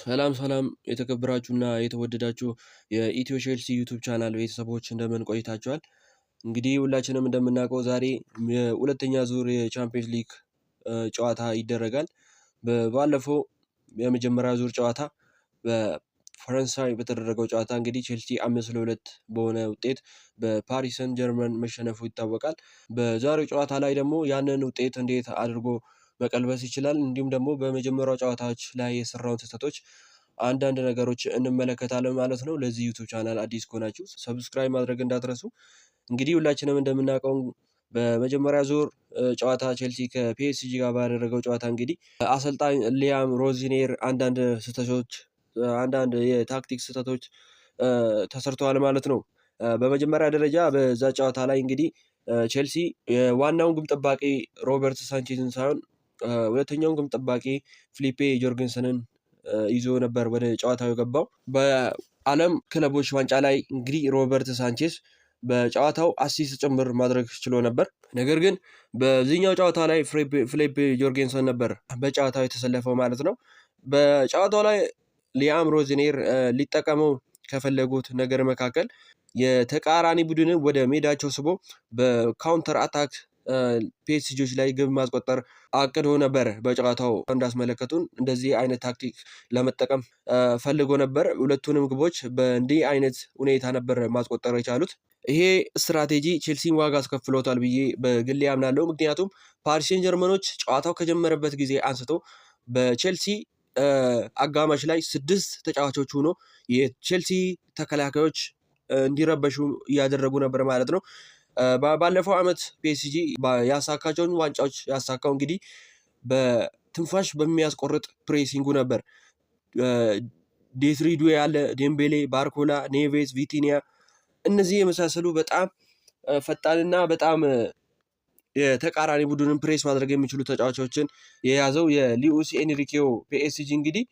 ሰላም የተከበራችሁና የተወደዳችሁ የኢትዮ ቼልሲ ዩቲዩብ ቻናል ቤተሰቦች እንደምን ቆይታችኋል? እንግዲህ ሁላችንም እንደምናውቀው ዛሬ የሁለተኛ ዙር የቻምፒየንስ ሊግ ጨዋታ ይደረጋል። ባለፈው የመጀመሪያ ዙር ጨዋታ በፈረንሳይ በተደረገው ጨዋታ እንግዲህ ቼልሲ 5-2 በሆነ ውጤት በፓሪስ ሰን ጀርመን መሸነፉ ይታወቃል። በዛሬው ጨዋታ ላይ ደግሞ ያንን ውጤት እንዴት አድርጎ መቀልበስ ይችላል፣ እንዲሁም ደግሞ በመጀመሪያው ጨዋታዎች ላይ የሰራውን ስህተቶች አንዳንድ ነገሮች እንመለከታለን ማለት ነው። ለዚህ ዩቲዩብ ቻናል አዲስ ከሆናችሁ ሰብስክራይብ ማድረግ እንዳትረሱ። እንግዲህ ሁላችንም እንደምናውቀው በመጀመሪያ ዙር ጨዋታ ቼልሲ ከፒኤስጂ ጋር ባደረገው ጨዋታ እንግዲህ አሰልጣኝ ሊያም ሮዚኔር አንዳንድ የታክቲክ ስህተቶች ተሰርተዋል ማለት ነው። በመጀመሪያ ደረጃ በዛ ጨዋታ ላይ እንግዲህ ቼልሲ የዋናውን ግብ ጠባቂ ሮበርት ሳንቼዝን ሳይሆን ሁለተኛውን ግብ ጠባቂ ፊሊፔ ጆርገንሰንን ይዞ ነበር ወደ ጨዋታው የገባው። በዓለም ክለቦች ዋንጫ ላይ እንግዲህ ሮበርት ሳንቼዝ በጨዋታው አሲስት ጭምር ማድረግ ችሎ ነበር። ነገር ግን በዚህኛው ጨዋታ ላይ ፊሊፔ ጆርጌንሰን ነበር በጨዋታው የተሰለፈው ማለት ነው። በጨዋታው ላይ ሊያም ሮዚኔር ሊጠቀመው ከፈለጉት ነገር መካከል የተቃራኒ ቡድንን ወደ ሜዳቸው ስቦ በካውንተር አታክ ፒኤስጂዎች ላይ ግብ ማስቆጠር አቅዶ ነበር። በጨዋታው እንዳስመለከቱን እንደዚህ አይነት ታክቲክ ለመጠቀም ፈልጎ ነበር። ሁለቱንም ግቦች በእንዲህ አይነት ሁኔታ ነበር ማስቆጠር የቻሉት። ይሄ ስትራቴጂ ቼልሲን ዋጋ አስከፍሎታል ብዬ በግሌ አምናለሁ። ምክንያቱም ፓሪስ ሴን ጀርመኖች ጨዋታው ከጀመረበት ጊዜ አንስቶ በቼልሲ አጋማሽ ላይ 6 ተጫዋቾች ሆኖ የቼልሲ ተከላካዮች እንዲረበሹ እያደረጉ ነበር ማለት ነው። ባለፈው ዓመት ፒኤስጂ ያሳካቸውን ዋንጫዎች ያሳካው እንግዲህ በትንፋሽ በሚያስቆርጥ ፕሬሲንጉ ነበር። ዴትሪዱ ያለ ዴምቤሌ፣ ባርኮላ፣ ኔቬዝ፣ ቪቲኒያ እነዚህ የመሳሰሉ በጣም ፈጣንና በጣም የተቃራኒ ቡድንን ፕሬስ ማድረግ የሚችሉ ተጫዋቾችን የያዘው የሉዊስ ኤንሪኬው ፒኤስጂ እንግዲህ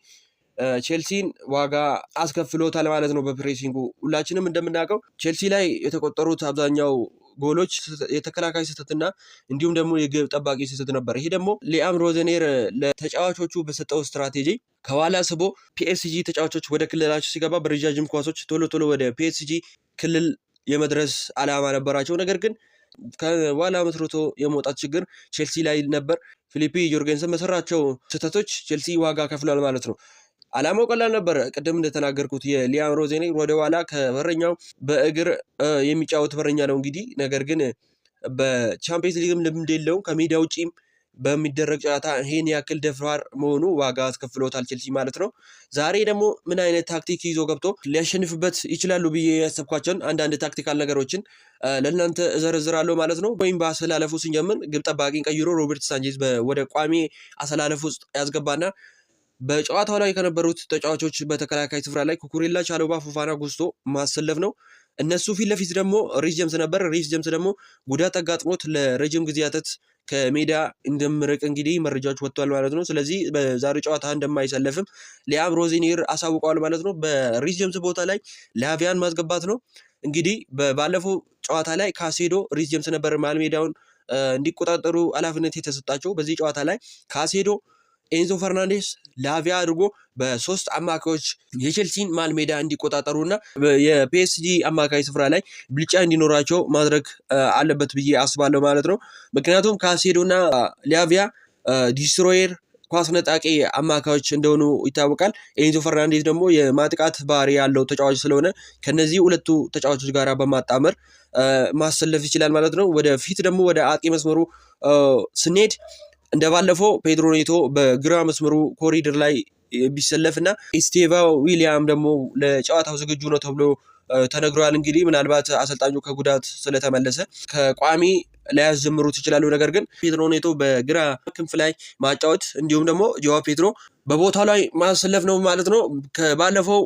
ቼልሲን ዋጋ አስከፍሎታል ማለት ነው። በፕሬሲንጉ ሁላችንም እንደምናውቀው ቼልሲ ላይ የተቆጠሩት አብዛኛው ጎሎች የተከላካይ ስህተትና እንዲሁም ደግሞ የግብ ጠባቂ ስህተት ነበር። ይሄ ደግሞ ሊያም ሮዘኔር ለተጫዋቾቹ በሰጠው ስትራቴጂ ከኋላ ስቦ ፒኤስጂ ተጫዋቾች ወደ ክልላቸው ሲገባ በረጃጅም ኳሶች ቶሎ ወደ ፒኤስጂ ክልል የመድረስ ዓላማ ነበራቸው። ነገር ግን ከኋላ መስርቶ የመውጣት ችግር ቼልሲ ላይ ነበር። ፊሊፔ ጆርጌንሰን በሰራቸው ስህተቶች ቼልሲ ዋጋ ከፍሏል ማለት ነው። ዓላማው ቀላል ነበር። ቅድም እንደተናገርኩት የሊያም ሮዜኔር ወደ ኋላ ከበረኛው በእግር የሚጫወት በረኛ ነው እንግዲህ። ነገር ግን በቻምፒየንስ ሊግም ልምድ የለውም። ከሜዳ ውጪም በሚደረግ ጨዋታ ይሄን ያክል ደፋር መሆኑ ዋጋ አስከፍሎታል ቼልሲ ማለት ነው። ዛሬ ደግሞ ምን አይነት ታክቲክ ይዞ ገብቶ ሊያሸንፍበት ይችላሉ ብዬ ያሰብኳቸውን አንዳንድ ታክቲካል ነገሮችን ለእናንተ እዘረዝራለሁ ማለት ነው። ወይም በአሰላለፉ ስንጀምር ግብ ጠባቂን ቀይሮ ሮበርት ሳንቼዝ ወደ ቋሚ አሰላለፍ ውስጥ ያስገባና በጨዋታው ላይ ከነበሩት ተጫዋቾች በተከላካይ ስፍራ ላይ ኩኩሬላ፣ ቻሎባ፣ ፎፋና፣ ጉስቶ ማሰለፍ ነው። እነሱ ፊት ለፊት ደግሞ ሪስ ጀምስ ነበር። ሪስ ጀምስ ደግሞ ጉዳት አጋጥሞት ለረጅም ጊዜያት ከሜዳ እንደምርቅ እንግዲህ መረጃዎች ወጥቷል ማለት ነው። ስለዚህ በዛሬው ጨዋታ እንደማይሰለፍም ሊያም ሮዚኔር አሳውቀዋል ማለት ነው። በሪስ ጀምስ ቦታ ላይ ላቪያን ማስገባት ነው። እንግዲህ ባለፈው ጨዋታ ላይ ካሴዶ፣ ሪስ ጀምስ ነበር መሃል ሜዳውን እንዲቆጣጠሩ ኃላፊነት የተሰጣቸው። በዚህ ጨዋታ ላይ ካሴዶ፣ ኤንዞ ፈርናንዴስ፣ ላቪያ አድርጎ በ3 አማካዮች የቼልሲን መሃል ሜዳ እንዲቆጣጠሩና የፒኤስጂ አማካይ ስፍራ ላይ ብልጫ እንዲኖራቸው ማድረግ አለበት ብዬ አስባለሁ ማለት ነው። ምክንያቱም ካሴዶና ላቪያ ዲስትሮየር ኳስ ነጣቂ አማካዮች እንደሆኑ ይታወቃል። ኤንዞ ፈርናንዴስ ደግሞ የማጥቃት ባህሪ ያለው ተጫዋች ስለሆነ ከነዚህ ሁለቱ ተጫዋቾች ጋር በማጣመር ማሰለፍ ይችላል ማለት ነው። ወደፊት ደግሞ ወደ አጥቂ መስመሩ ስንሄድ እንደባለፈው ፔድሮ ኔቶ በግራ መስመሩ ኮሪደር ላይ ቢሰለፍና ኢስቴቫ ዊሊያም ደግሞ ለጨዋታው ዝግጁ ነው ተብሎ ተነግሯል። እንግዲህ ምናልባት አሰልጣኙ ከጉዳት ስለተመለሰ ከቋሚ ሊያስጀምሩት ይችላሉ። ነገር ግን ፔድሮ ኔቶ በግራ ክንፍ ላይ ማጫወት እንዲሁም ደግሞ ጆዋ ፔድሮ በቦታው ላይ ማሰለፍ ነው ማለት ነው። ከባለፈው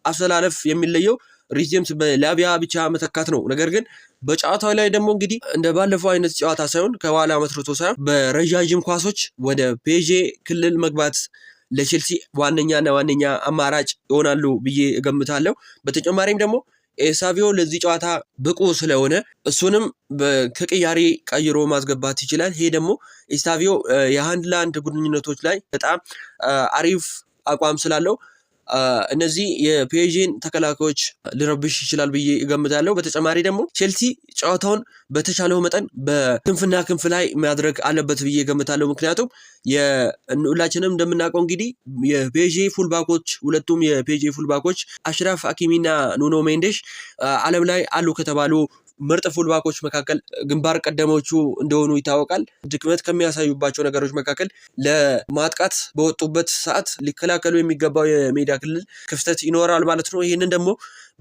አሰላለፍ የሚለየው ሪስ ጀምስ በላቪያ ብቻ መተካት ነው። ነገር ግን በጨዋታው ላይ ደግሞ እንግዲህ እንደ ባለፈው አይነት ጨዋታ ሳይሆን ከኋላ መስርቶ ሳይሆን በረጃጅም ኳሶች ወደ ፔዤ ክልል መግባት ለቼልሲ ዋነኛ አማራጭ ይሆናሉ ብዬ እገምታለሁ። በተጨማሪም ደግሞ ኤሳቪዮ ለዚህ ጨዋታ ብቁ ስለሆነ እሱንም ከቅያሪ ቀይሮ ማስገባት ይችላል። ይሄ ደግሞ ኤሳቪዮ የሃንድ ላንድ ግንኙነቶች ላይ በጣም አሪፍ አቋም ስላለው እነዚህ የፒኤስጂን ተከላካዮች ሊረብሽ ይችላል ብዬ እገምታለሁ። በተጨማሪ ደግሞ ቼልሲ ጨዋታውን በተቻለው መጠን በክንፍና ክንፍ ላይ ማድረግ አለበት ብዬ እገምታለሁ። ምክንያቱም ሁላችንም እንደምናውቀው እንግዲህ የፒኤስጂ ፉልባኮች ሁለቱም የፒኤስጂ ፉልባኮች አሽራፍ ሀኪሚና ኑኖ ሜንዴሽ ዓለም ላይ አሉ ከተባሉ ምርጥ ፉልባኮች መካከል ግንባር ቀደሞቹ እንደሆኑ ይታወቃል። ድክመት ከሚያሳዩባቸው ነገሮች መካከል ለማጥቃት በወጡበት ሰዓት ሊከላከሉ የሚገባው የሜዳ ክልል ክፍተት ይኖራል ማለት ነው። ይህንን ደግሞ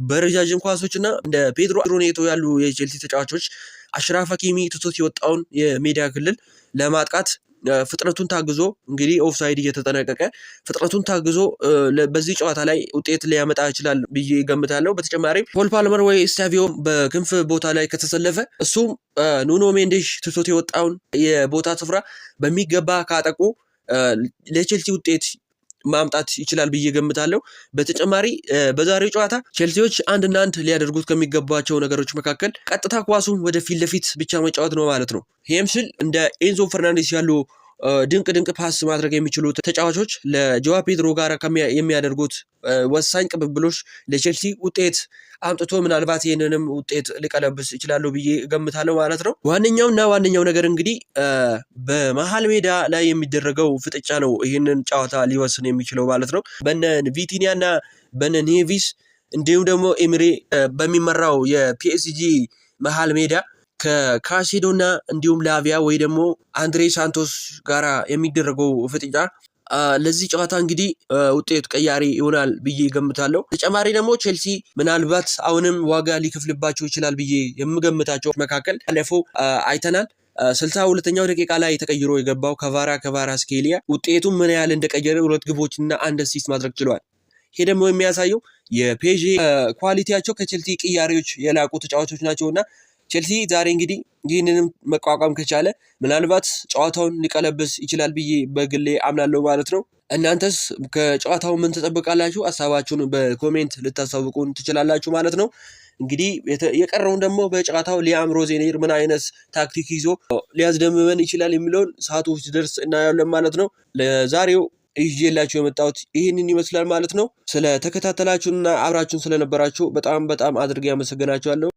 በረጃጅም ኳሶችና እንደ ፔድሮ ኔቶ ያሉ የቼልሲ ተጫዋቾች አሽራፍ ሀኪሚ ትቶት የወጣውን የሜዳ ክልል ለማጥቃት ፍጥነቱን ታግዞ እንግዲህ ኦፍሳይድ እየተጠነቀቀ ፍጥነቱን ታግዞ በዚህ ጨዋታ ላይ ውጤት ሊያመጣ ይችላል ብዬ ገምታለሁ። በተጨማሪም ፖል ፓልመር ወይ ስታቪዮ በክንፍ ቦታ ላይ ከተሰለፈ እሱም ኑኖ ሜንዴሽ ትቶት የወጣውን የቦታ ስፍራ በሚገባ ካጠቁ ለቼልሲ ውጤት ማምጣት ይችላል ብዬ ገምታለሁ። በተጨማሪ በዛሬው ጨዋታ ቼልሲዎች አንድና አንድ ሊያደርጉት ከሚገባቸው ነገሮች መካከል ቀጥታ ኳሱን ወደ ፊት ለፊት ብቻ መጫወት ነው ማለት ነው። ይህም ስል እንደ ኤንዞ ፈርናንዴስ ያሉ ድንቅ ፓስ ማድረግ የሚችሉ ተጫዋቾች ለጆዋ ፔድሮ ጋር የሚያደርጉት ወሳኝ ቅብብሎች ለቼልሲ ውጤት አምጥቶ ምናልባት ይህንንም ውጤት ሊቀለብስ ይችላሉ ብዬ እገምታለሁ ማለት ነው። ዋነኛው ነገር እንግዲህ በመሀል ሜዳ ላይ የሚደረገው ፍጥጫ ነው ይህንን ጨዋታ ሊወስን የሚችለው ማለት ነው። በነ ቪቲኒያ እና በነ ኔቪስ እንዲሁም ደግሞ ኤምሬ በሚመራው የፒኤስጂ መሀል ሜዳ ከካሴዶና እንዲሁም ላቪያ ወይ ደግሞ አንድሬ ሳንቶስ ጋራ የሚደረገው ፍጥጫ ለዚህ ጨዋታ እንግዲህ ውጤት ቀያሪ ይሆናል ብዬ ገምታለሁ። ተጨማሪ ደግሞ ቼልሲ ምናልባት አሁንም ዋጋ ሊከፍልባቸው ይችላል ብዬ የምገምታቸው መካከል አለፈው አይተናል። 62ኛው ደቂቃ ላይ ተቀይሮ የገባው ከቫራስኬሊያ ውጤቱን ምን ያህል እንደቀየረ 2 ግቦችና 1 አሲስት ማድረግ ችሏል። ይሄ ደግሞ የሚያሳየው የፒኤስጂ ኳሊቲያቸው ከቼልሲ ቅያሬዎች የላቁ ተጫዋቾች ናቸውና ቼልሲ ዛሬ እንግዲህ ይህንንም መቋቋም ከቻለ ምናልባት ጨዋታውን ሊቀለብስ ይችላል ብዬ በግሌ አምናለሁ ማለት ነው። እናንተስ ከጨዋታው ምን ተጠብቃላችሁ? ሀሳባችሁን በኮሜንት ልታሳውቁን ትችላላችሁ ማለት ነው። እንግዲህ የቀረውን ደግሞ በጨዋታው ሊያም ሮዜኔር ምን አይነት ታክቲክ ይዞ ሊያስደምመን ይችላል የሚለውን ሰዓቱ ሲደርስ እናያለን ማለት ነው። ለዛሬው ይዤላችሁ የመጣሁት ይህንን ይመስላል ማለት ነው። ስለተከታተላችሁና አብራችሁን ስለነበራችሁ በጣም አድርጌ አመሰግናችኋለሁ።